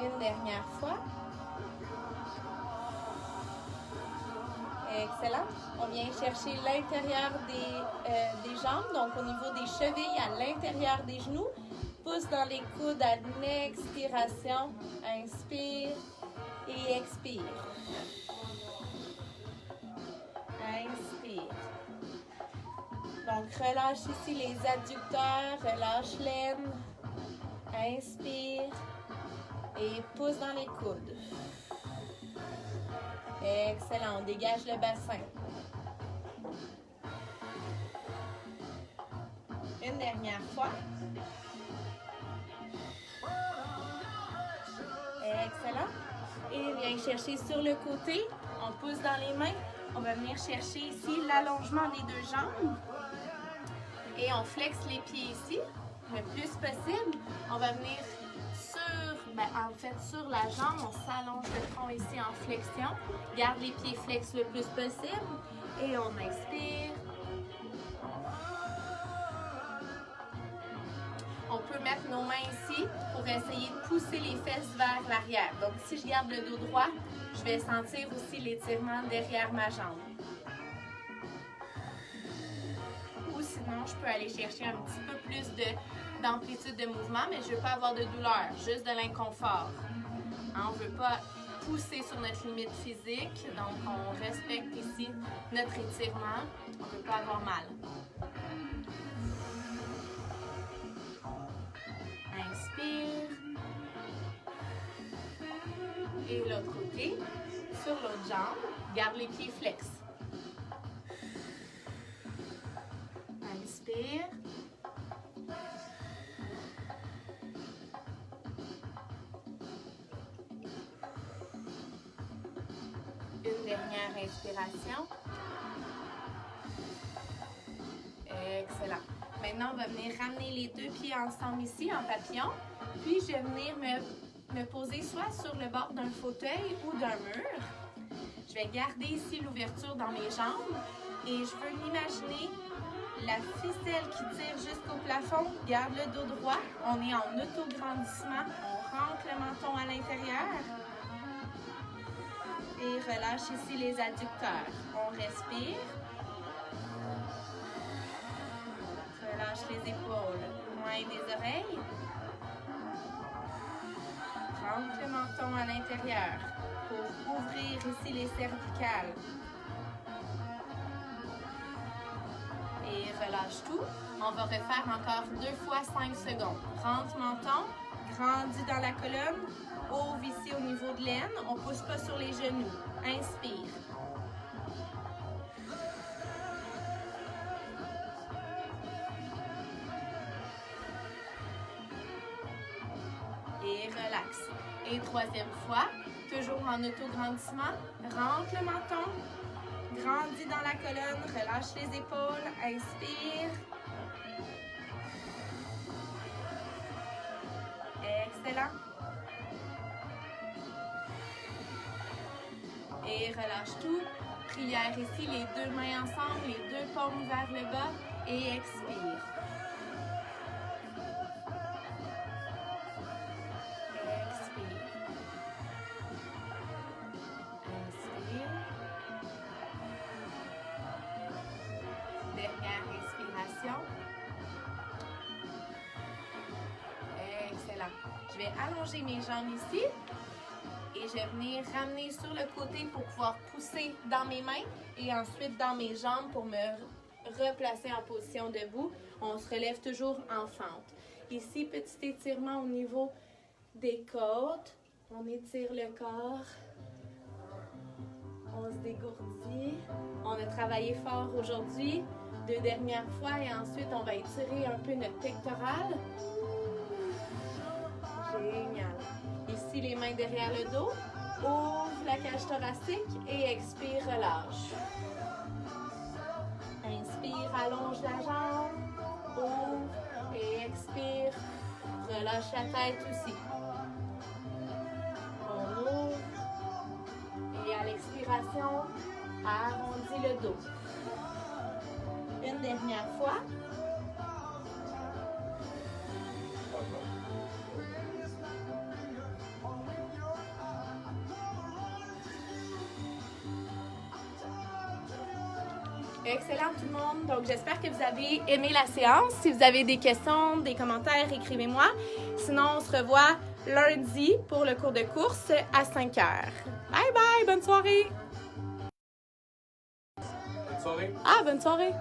Une dernière fois. Excellent. On vient chercher l'intérieur des jambes, donc au niveau des chevilles, à l'intérieur des genoux. Pouce dans les coudes à l'expiration. Inspire et expire. Inspire. Donc, relâche ici les adducteurs, relâche l'aine. Inspire. Et pousse dans les coudes. Excellent. On dégage le bassin. Une dernière fois. Excellent. Et viens chercher sur le côté. On pousse dans les mains. On va venir chercher ici l'allongement des deux jambes. Et on flexe les pieds ici, le plus possible. On va venir sur la jambe. On s'allonge le tronc ici en flexion. Garde les pieds flex le plus possible. Et on inspire. On peut mettre nos mains ici pour essayer de pousser les fesses vers l'arrière. Donc, si je garde le dos droit, je vais sentir aussi l'étirement derrière ma jambe. Ou sinon, je peux aller chercher un petit peu plus d'amplitude de mouvement, mais je ne veux pas avoir de douleur, juste de l'inconfort. On ne veut pas pousser sur notre limite physique, donc on respecte ici notre étirement. On ne veut pas avoir mal. Inspire. Et l'autre côté, sur l'autre jambe, garde les pieds flex. Inspire. Une dernière inspiration. Excellent. Maintenant, on va venir ramener les deux pieds ensemble ici en papillon. Puis, je vais venir me poser soit sur le bord d'un fauteuil ou d'un mur. Je vais garder ici l'ouverture dans mes jambes. Et je veux m'imaginer la ficelle qui tire jusqu'au plafond. Garde le dos droit. On est en auto-grandissement. On rentre le menton à l'intérieur. Et relâche ici les adducteurs. On respire. Relâche les épaules, loin des oreilles. Rentre le menton à l'intérieur pour ouvrir ici les cervicales. Et relâche tout. On va refaire encore 2 fois 5 secondes. Rentre menton, grandis dans la colonne, ouvre ici au niveau de l'aine. On ne pousse pas sur les genoux. Inspire. Et relax. Et troisième fois, toujours en auto-grandissement, rentre le menton, grandis dans la colonne, relâche les épaules, inspire. Excellent. Et relâche tout. Prière ici, les deux mains ensemble, les deux paumes vers le bas et expire. Excellent. Je vais allonger mes jambes ici et je vais venir ramener sur le côté pour pouvoir pousser dans mes mains et ensuite dans mes jambes pour me replacer en position debout. On se relève toujours en fente. Ici, petit étirement au niveau des côtes. On étire le corps. On se dégourdit. On a travaillé fort aujourd'hui. 2 dernières fois et ensuite on va étirer un peu notre pectoral. Génial. Ici, les mains derrière le dos. Ouvre la cage thoracique et expire, relâche. Inspire, allonge la jambe. Ouvre et expire. Relâche la tête aussi. On ouvre. Et à l'expiration, arrondis le dos. Une dernière fois. Excellent tout le monde. Donc j'espère que vous avez aimé la séance. Si vous avez des questions, des commentaires, écrivez-moi. Sinon, on se revoit lundi pour le cours de course à 5h. Bye bye, bonne soirée! soirée. Ah, bonne soirée!